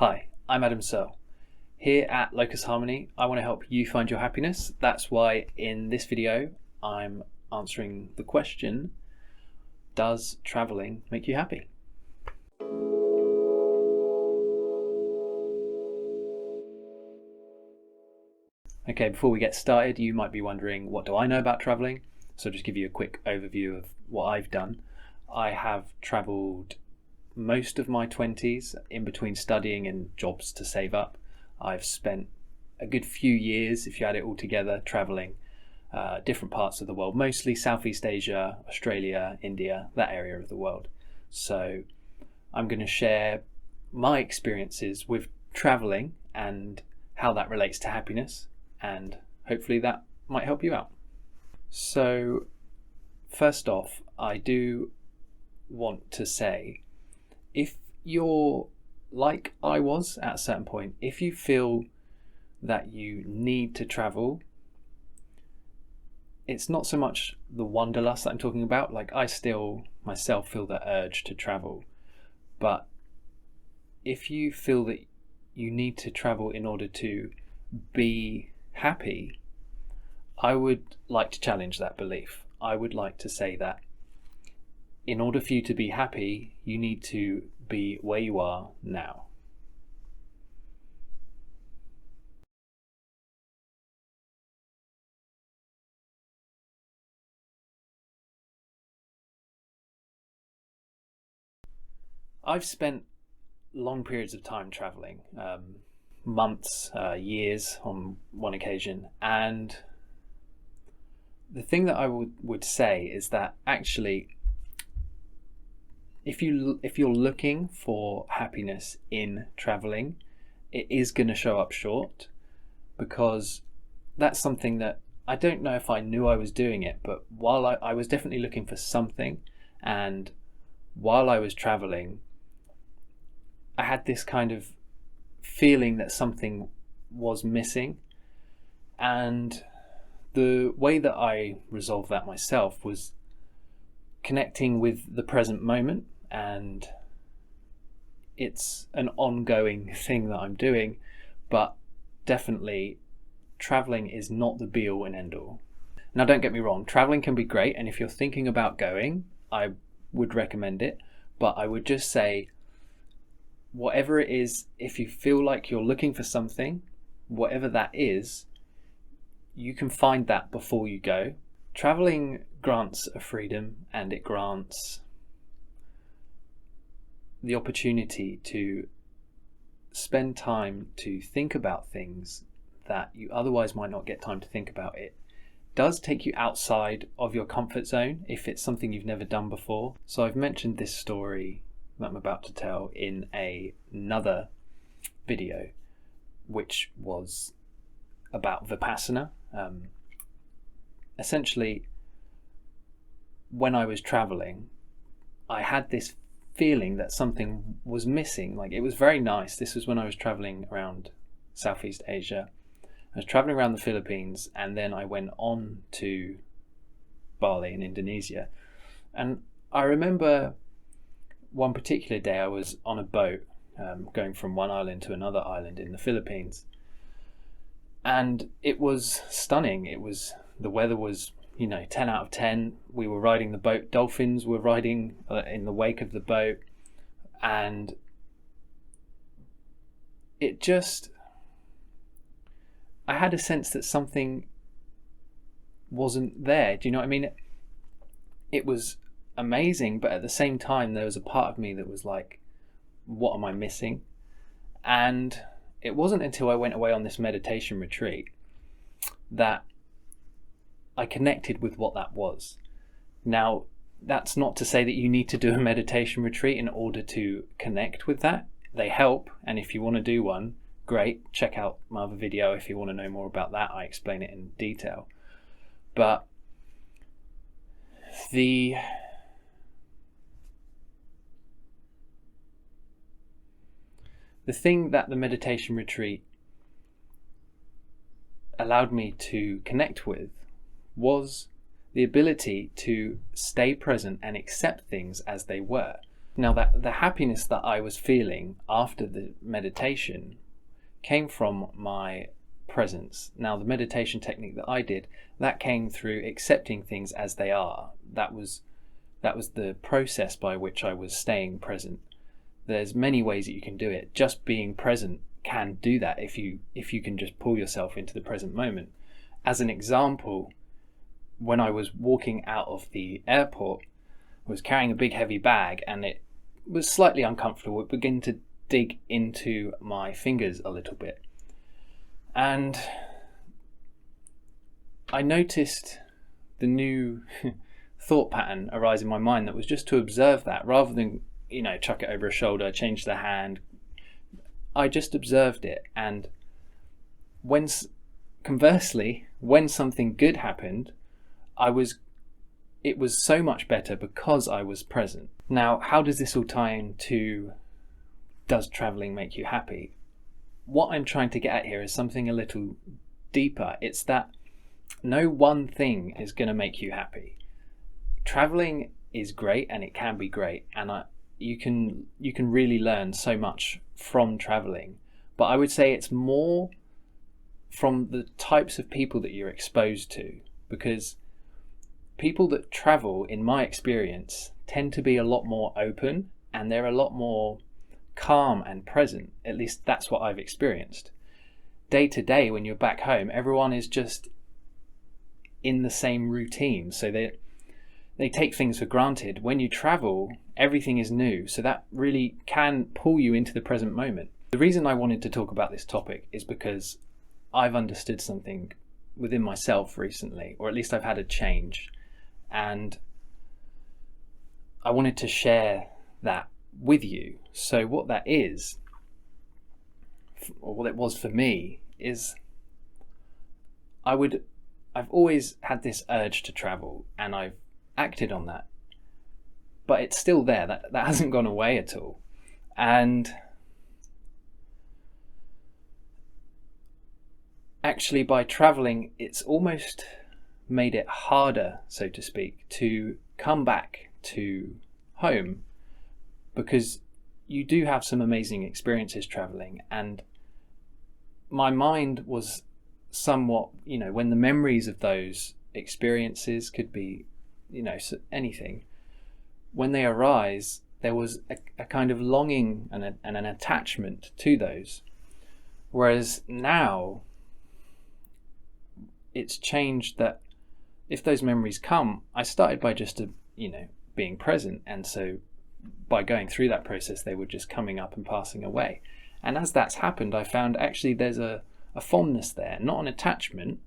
Hi, I'm Adam Searle. Here at LocusHarmony, I want to help you find your happiness. That's why in this video, I'm answering the question, does traveling make you happy? Okay, before we get started, you might be wondering, what do I know about traveling? So I'll just give you a quick overview of what I've done. I have traveled most of my 20s in between studying and jobs to save up. I've spent a good few years, if you add it all together, traveling different parts of the world, mostly Southeast Asia, Australia, India, that area of the world. So I'm going to share my experiences with traveling and how that relates to happiness, and hopefully that might help you out. So first off, I do want to say, if you're like I was at a certain point, if you feel that you need to travel, it's not so much the wanderlust that I'm talking about. Like, I still myself feel the urge to travel, but if you feel that you need to travel in order to be happy, I would like to challenge that belief. I would like to say that in order for you to be happy, you need to be where you are now. I've spent long periods of time traveling, months, years on one occasion, and the thing that I would say is that actually, if you're looking for happiness in traveling, it is going to show up short, because that's something that I don't know if I knew I was doing it, but while I was definitely looking for something, and while I was traveling, I had this kind of feeling that something was missing, and the way that I resolved that myself was connecting with the present moment. And it's an ongoing thing that I'm doing, but definitely traveling is not the be all and end all. Now, don't get me wrong, traveling can be great, and if you're thinking about going, I would recommend it, but I would just say, whatever it is, if you feel like you're looking for something, whatever that is, you can find that before you go. Traveling grants a freedom, and it grants the opportunity to spend time to think about things that you otherwise might not get time to think about. It does take you outside of your comfort zone if it's something you've never done before. So I've mentioned this story that I'm about to tell in another video, which was about Vipassana. Essentially, when I was traveling, I had this feeling that something was missing. Like, it was very nice. This was when I was traveling around Southeast Asia. I was traveling around the Philippines, and then I went on to Bali in Indonesia. And I remember one particular day I was on a boat going from one island to another island in the Philippines, and it was stunning. The weather was 10 out of 10. We were riding the boat, dolphins were riding in the wake of the boat, and I had a sense that something wasn't there. Do you know what I mean? It was amazing, but at the same time there was a part of me that was like, what am I missing? And it wasn't until I went away on this meditation retreat that I connected with what that was. Now, that's not to say that you need to do a meditation retreat in order to connect with that. They help, and if you want to do one, great. Check out my other video if you want to know more about that. I explain it in detail. But the thing that the meditation retreat allowed me to connect with was the ability to stay present and accept things as they were. Now, that the happiness that I was feeling after the meditation came from my presence. Now, the meditation technique that I did, that came through accepting things as they are. That was the process by which I was staying present. There's many ways that you can do it. Just being present can do that if you can just pull yourself into the present moment. As an example, when I was walking out of the airport, I was carrying a big heavy bag and it was slightly uncomfortable. It began to dig into my fingers a little bit. And I noticed the new thought pattern arise in my mind that was just to observe that rather than, chuck it over a shoulder, change the hand. I just observed it. And conversely, when something good happened, it was so much better because I was present. Now, how does this all tie into, does traveling make you happy? What I'm trying to get at here is something a little deeper. It's that no one thing is going to make you happy. Traveling is great and it can be great, and you can really learn so much from traveling. But I would say it's more from the types of people that you're exposed to, because people that travel, in my experience, tend to be a lot more open and they're a lot more calm and present. At least that's what I've experienced. Day to day, when you're back home, everyone is just in the same routine, so they take things for granted. When you travel, everything is new, so that really can pull you into the present moment. The reason I wanted to talk about this topic is because I've understood something within myself recently, or at least I've had a change, and I wanted to share that with you. So what that is, or what it was for me, is I've always had this urge to travel and I've acted on that, but it's still there. That hasn't gone away at all. And actually, by traveling, it's almost made it harder, so to speak, to come back to home, because you do have some amazing experiences traveling. And my mind was somewhat, when the memories of those experiences, could be, anything, when they arise, there was a kind of longing and an attachment to those. Whereas now, it's changed that if those memories come, I started by just being present, and so by going through that process, they were just coming up and passing away. And as that's happened, I found actually there's a fondness there, not an attachment,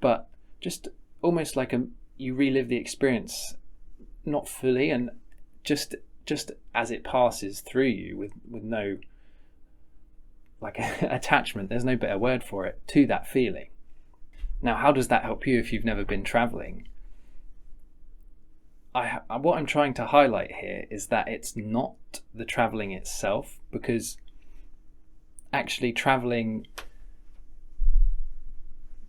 but just almost like you relive the experience, not fully, and just as it passes through you with no attachment. There's no better word for it, to that feeling. Now, how does that help you if you've never been traveling? What I'm trying to highlight here is that it's not the traveling itself, because actually traveling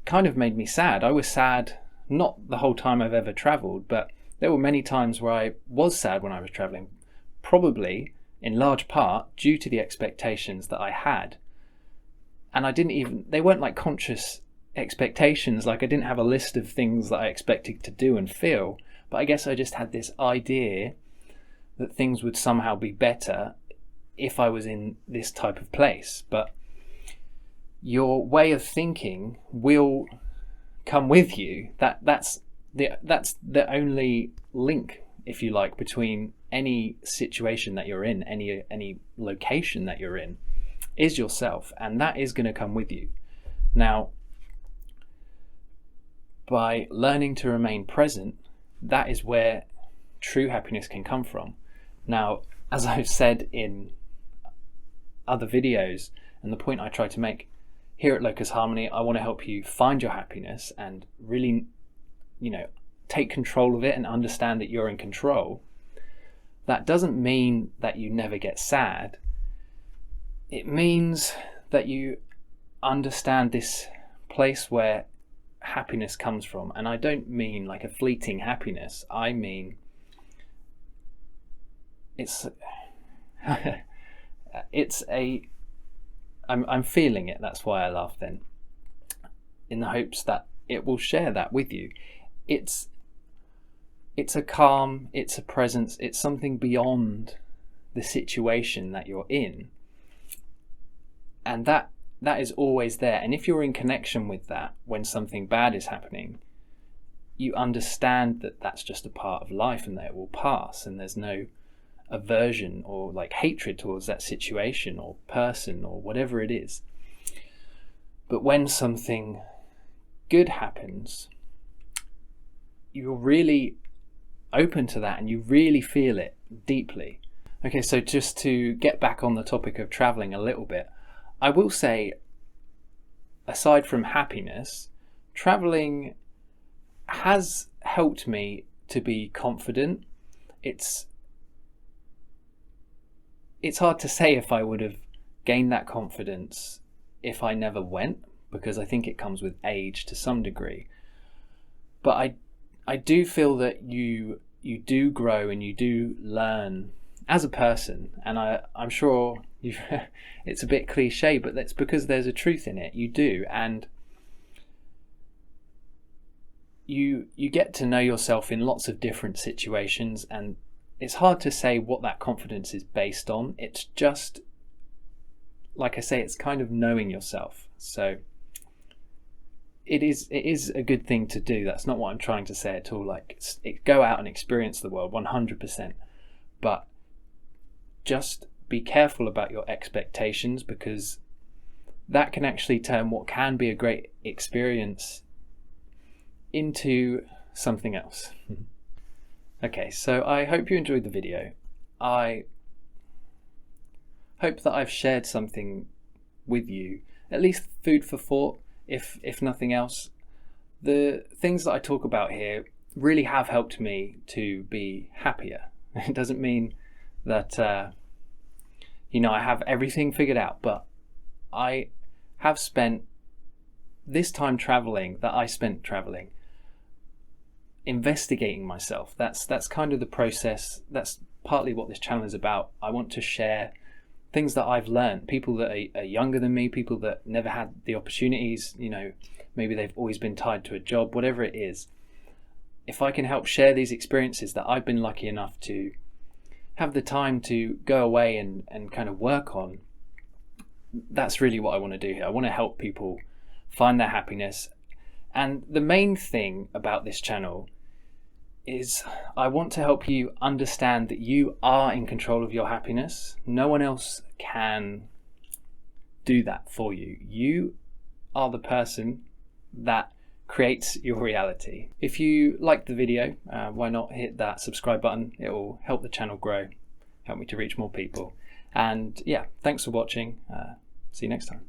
kind of made me sad. I was sad, not the whole time I've ever traveled, but there were many times where I was sad when I was traveling, probably in large part due to the expectations that I had. And they weren't like conscious expectations, like I didn't have a list of things that I expected to do and feel, but I guess I just had this idea that things would somehow be better if I was in this type of place. But your way of thinking will come with you. That's the only link, if you like, between any situation that you're in, any location that you're in, is yourself, and that is going to come with you. Now, by learning to remain present, that is where true happiness can come from. Now, as I've said in other videos, and the point I try to make here at LocusHarmony, I want to help you find your happiness and really, take control of it and understand that you're in control. That doesn't mean that you never get sad. It means that you understand this place where happiness comes from. And I don't mean like a fleeting happiness. I mean, I'm feeling it. That's why I laugh then, in the hopes that it will share that with you. It's a calm, it's a presence, it's something beyond the situation that you're in, and that is always there. And if you're in connection with that when something bad is happening, you understand that that's just a part of life and that it will pass, and there's no aversion or like hatred towards that situation or person or whatever it is. But when something good happens, you're really open to that and you really feel it deeply. Okay, so just to get back on the topic of traveling a little bit, I will say, aside from happiness, traveling has helped me to be confident. It's hard to say if I would have gained that confidence if I never went, because I think it comes with age to some degree. But I do feel that you do grow and you do learn as a person, and I'm sure it's a bit cliche, but that's because there's a truth in it. You do, and you get to know yourself in lots of different situations, and it's hard to say what that confidence is based on. It's just, like I say, it's kind of knowing yourself. So it is a good thing to do. That's not what I'm trying to say at all. Like, go out and experience the world 100%, but just be careful about your expectations, because that can actually turn what can be a great experience into something else. Okay, so I hope you enjoyed the video. I hope that I've shared something with you, at least food for thought, if nothing else. The things that I talk about here really have helped me to be happier. It doesn't mean that I have everything figured out, but I have spent this time traveling that I spent traveling investigating myself. That's kind of the process. That's partly what this channel is about. I want to share things that I've learned, people that are younger than me, people that never had the opportunities, maybe they've always been tied to a job, whatever it is. If I can help share these experiences that I've been lucky enough to have the time to go away and kind of work on, that's really what I want to do here. I want to help people find their happiness. And the main thing about this channel is I want to help you understand that you are in control of your happiness. No one else can do that for you. You are the person that creates your reality. If you liked the video, why not hit that subscribe button? It will help the channel grow, help me to reach more people. And yeah, thanks for watching. See you next time.